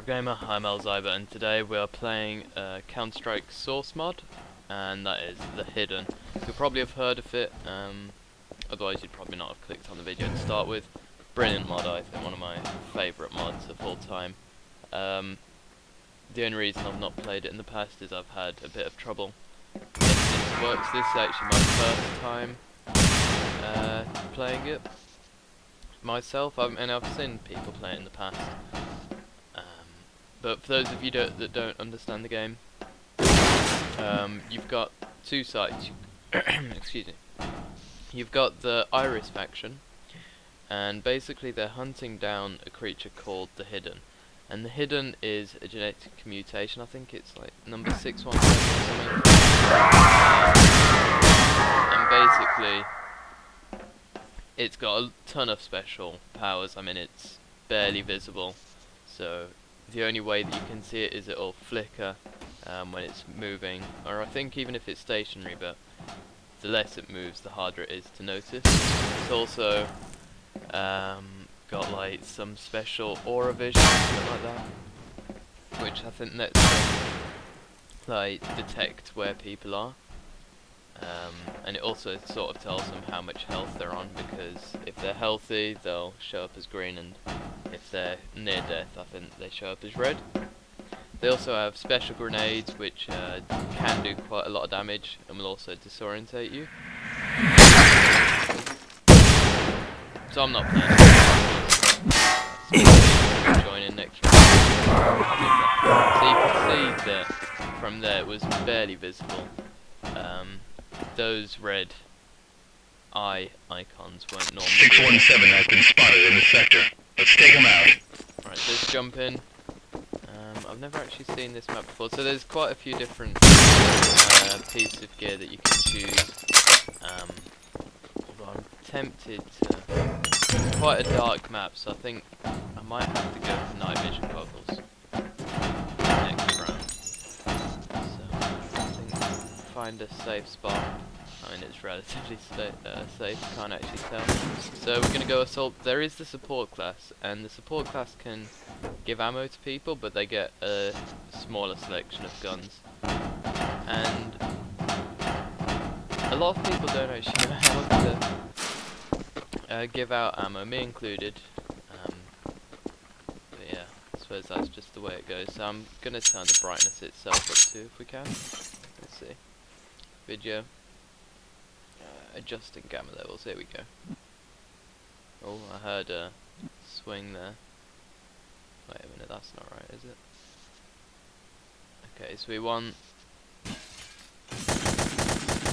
Gamer, I'm Elzyber, and today we are playing Counter-Strike Source mod, and that is the Hidden. You'll probably have heard of it, otherwise you'd probably not have clicked on the video to start with. Brilliant mod, I think, one of my favourite mods of all time. The only reason I've not played it in the past is I've had a bit of trouble getting it to work. So this is actually my first time playing it myself, and I've seen people play it in the past. But for those of you that don't understand the game, you've got two sides. Excuse me. You've got the Iris faction, and basically they're hunting down a creature called the Hidden. And the Hidden is a genetic mutation. I think it's like number 617 or something. And basically, it's got a ton of special powers. I mean, it's barely visible, so the only way that you can see it is it'll flicker when it's moving, or I think even if it's stationary, but the less it moves the harder it is to notice. It's also got like some special aura vision, something like that, which I think lets them like detect where people are, and it also sort of tells them how much health they're on, because if they're healthy they'll show up as green, and if they're near death I think they show up as red. They also have special grenades which can do quite a lot of damage and will also disorientate you. So I'm not playing it. Join in next round. So you can see that from there it was barely visible. Those red eye icons weren't normal. 617 has been spotted in the sector. Let's take him out. Right, let's jump in. I've never actually seen this map before, so there's quite a few different pieces of gear that you can choose. Although I'm tempted to... It's quite a dark map, so I think I might have to go for night vision goggles next round. So I think find a safe spot. I mean, it's relatively safe, can't actually tell. So we're going to go assault. There is the support class, and the support class can give ammo to people, but they get a smaller selection of guns. And a lot of people don't actually know how to give out ammo, me included. But yeah, I suppose that's just the way it goes. So I'm going to turn the brightness itself up too, if we can. Let's see. Video. Adjusting gamma levels, here we go. Oh, I heard a swing there. Wait a minute, that's not right, is it? Okay, so we want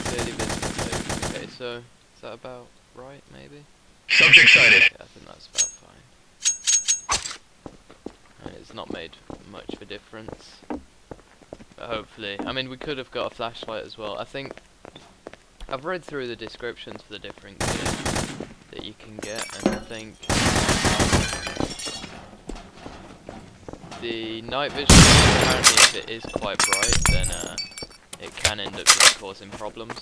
clearly visible. Okay, so is that about right, maybe? Subject sighted. Yeah, I think that's about fine. And it's not made much of a difference. But hopefully, I mean, we could have got a flashlight as well. I think I've read through the descriptions for the different gear that you can get, and I think the night vision, apparently if it is quite bright, then it can end up just causing problems.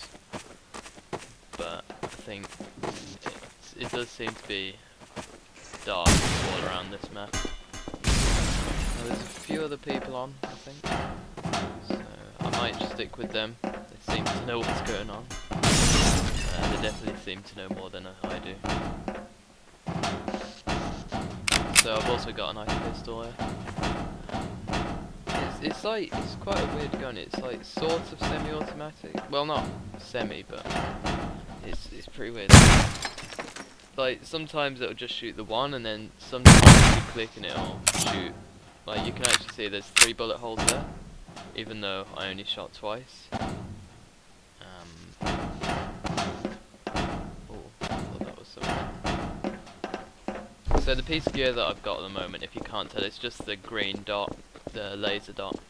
But I think it does seem to be dark all around this map. Now, there's a few other people on, I think, so I might just stick with them. They seem to know what's going on. They definitely seem to know more than I do. So I've also got a nice pistol here. It's like, it's quite a weird gun. It's like sort of semi-automatic. Well, not semi, but it's pretty weird. Like sometimes it'll just shoot the one, and then sometimes if you click and it'll shoot. Like you can actually see there's 3 bullet holes there, even though I only shot twice. So the piece of gear that I've got at the moment, if you can't tell, it's just the green dot, the laser dot.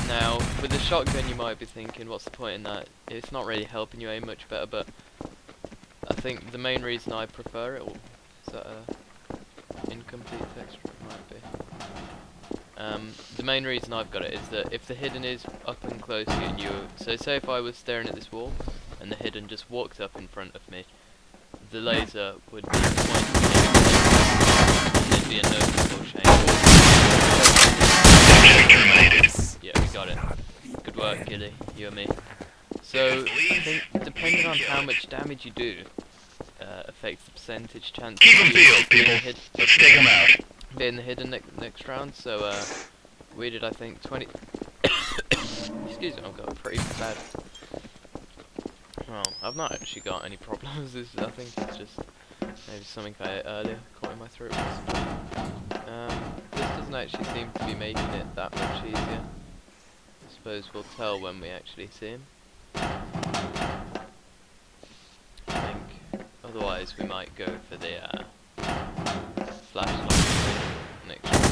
Now, with the shotgun you might be thinking, what's the point in that? It's not really helping you aim much better, but I think the main reason I prefer it... is that a incomplete texture? It might be. The main reason I've got it is that if the Hidden is up and close to you, and so say if I was staring at this wall, and the Hidden just walked up in front of me, the laser would be pointing in, and there'd be a So I think depending on how much damage you do, affects the percentage chance Keep 'em of you peeled, people. Let's take 'em out. being the hidden next round. So we did, I think, 20. Excuse me, I've got a pretty bad. Well, I've not actually got any problems. I think it's just maybe something I ate earlier caught in my throat. This doesn't actually seem to be making it that much easier. I suppose we'll tell when we actually see him. I think otherwise we might go for the flashlight next round.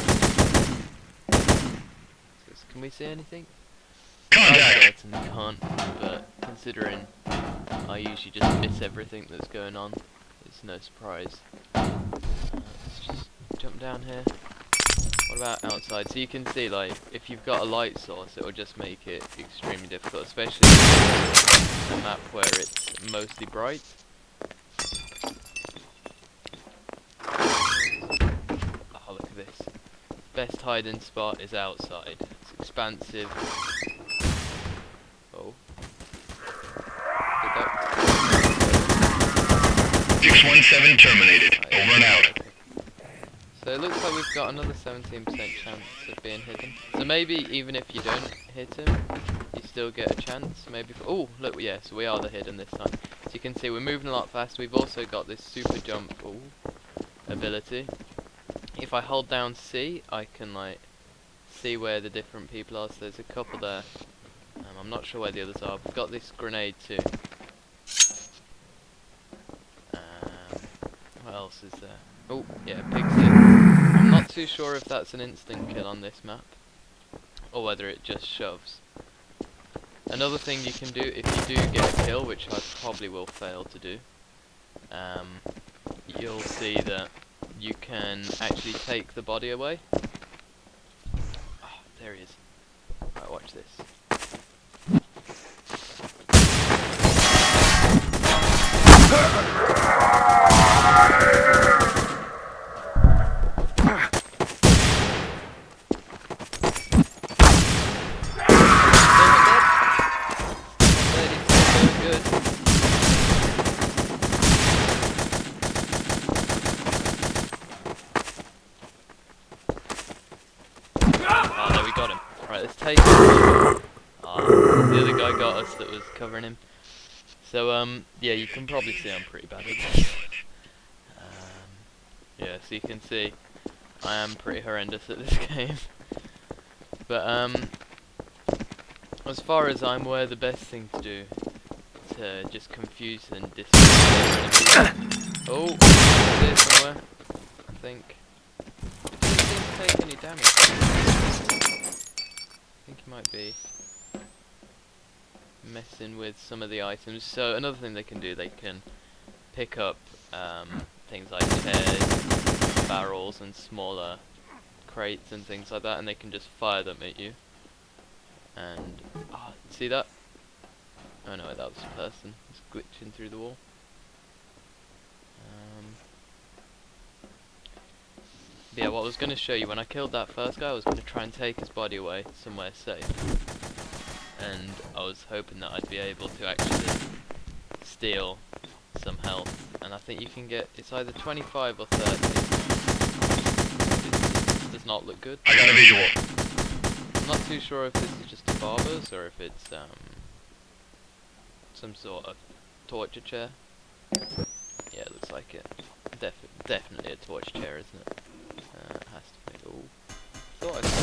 Can we see anything? Contact! I certainly can't, but considering I usually just miss everything that's going on, it's no surprise. Let's just jump down here. What about outside? So you can see, like, if you've got a light source, it will just make it extremely difficult, especially a map where it's mostly bright. Oh, look at this. Best hiding spot is outside. It's expansive. Oh. Did that... 617 terminated. Right, Over and out. okay. So it looks like we've got another 17% chance of being hidden. So maybe even if you don't hit him, you still get a chance. Maybe. Oh, look, yeah, so we are the hidden this time. So you can see we're moving a lot faster. We've also got this super jump ability. If I hold down C, I can like see where the different people are. So there's a couple there. I'm not sure where the others are. We've got this grenade too. What else is there? Oh, yeah, pigs it. I'm not too sure if that's an instant kill on this map, or whether it just shoves. Another thing you can do, if you do get a kill, which I probably will fail to do, you'll see that you can actually take the body away. Oh, there he is. Right, watch this. Let's take him. Oh, the other guy got us that was covering him. So, yeah, you can probably see I'm pretty bad at this. Yeah, so you can see I am pretty horrendous at this game. But, as far as I'm aware, the best thing to do is to just confuse and disable enemies. Oh, he's here somewhere, I think. It doesn't seem to take any damage. I think he might be messing with some of the items. So another thing they can do, they can pick up things like chairs, barrels and smaller crates and things like that, and they can just fire them at you. And see that? Oh no, that was a person. It's glitching through the wall. Yeah, what I was going to show you, when I killed that first guy, I was going to try and take his body away somewhere safe. And I was hoping that I'd be able to actually steal some health. And I think you can get, it's either 25 or 30. It does not look good. I got a visual. I'm not too sure if this is just a barber's or if it's some sort of torture chair. Yeah, it looks like it. Definitely a torture chair, isn't it? It has to be. Oh, thought I saw.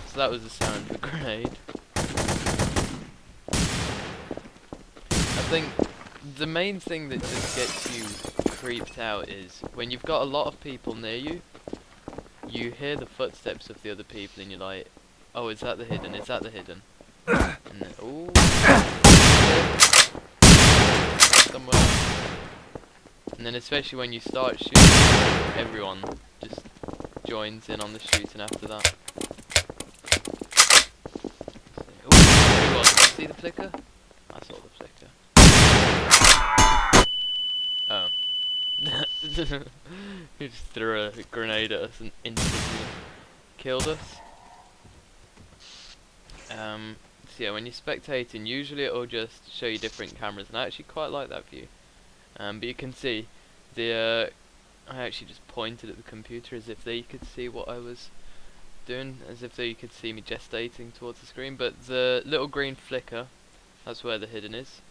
So that was the sound of a grenade. I think the main thing that just gets you creeped out is when you've got a lot of people near you, you hear the footsteps of the other people and you're like, oh, is that the hidden? Is that the hidden? And then, ooh, somewhere. And then especially when you start shooting, everyone just joins in on the shooting after that. Ooh, there he was. See the flicker? I saw the flicker. Oh. He just threw a grenade at us and instantly killed us. So yeah, when you're spectating, usually it'll just show you different cameras, and I actually quite like that view. But you can see the I actually just pointed at the computer as if they could see what I was doing, as if they could see me gestating towards the screen. But the little green flicker, that's where the hidden is.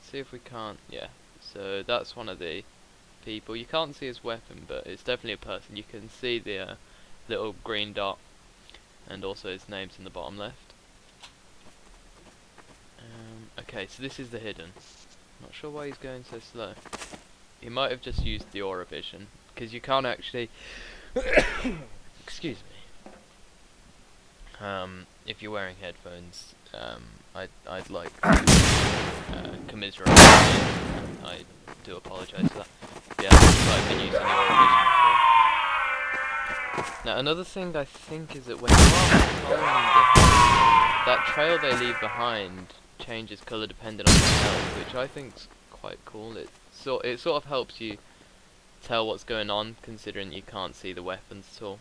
See if we can't, yeah. So that's one of the people. You can't see his weapon, but it's definitely a person. You can see the little green dot, and also his name's in the bottom left. Okay, so this is the hidden. Not sure why he's going so slow. He might have just used the aura vision, because you can't actually excuse me. If you're wearing headphones, I'd like to commiserate. I do apologise for that. Yeah, I've been using the aura vision before. Now another thing I think is that when you are following that trail they leave behind changes colour depending on the health, which I think's quite cool. It sort of helps you tell what's going on, considering you can't see the weapons at all.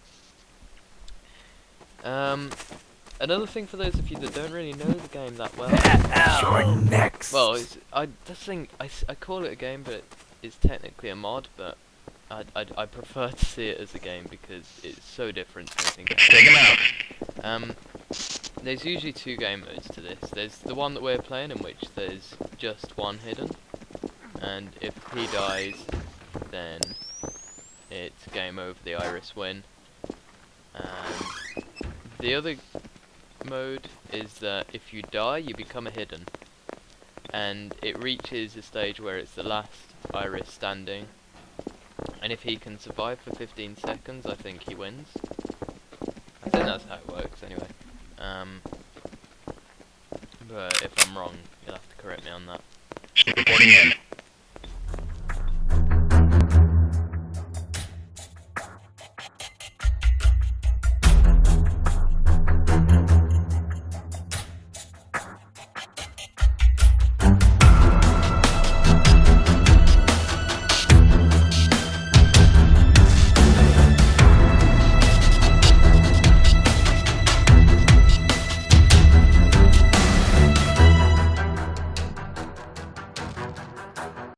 Another thing for those of you that don't really know the game that well. You're next. Well, I call it a game, but it's technically a mod. But I prefer to see it as a game because it's so different to anything else. Take him out. There's usually two game modes to this. There's the one that we're playing, in which there's just one hidden, and if he dies, then it's game over. The Iris win. And the other mode is that if you die, you become a hidden, and it reaches a stage where it's the last Iris standing, and if he can survive for 15 seconds, I think he wins. I think that's how it works anyway. But if I'm wrong, you'll have to correct me on that. Reporting in.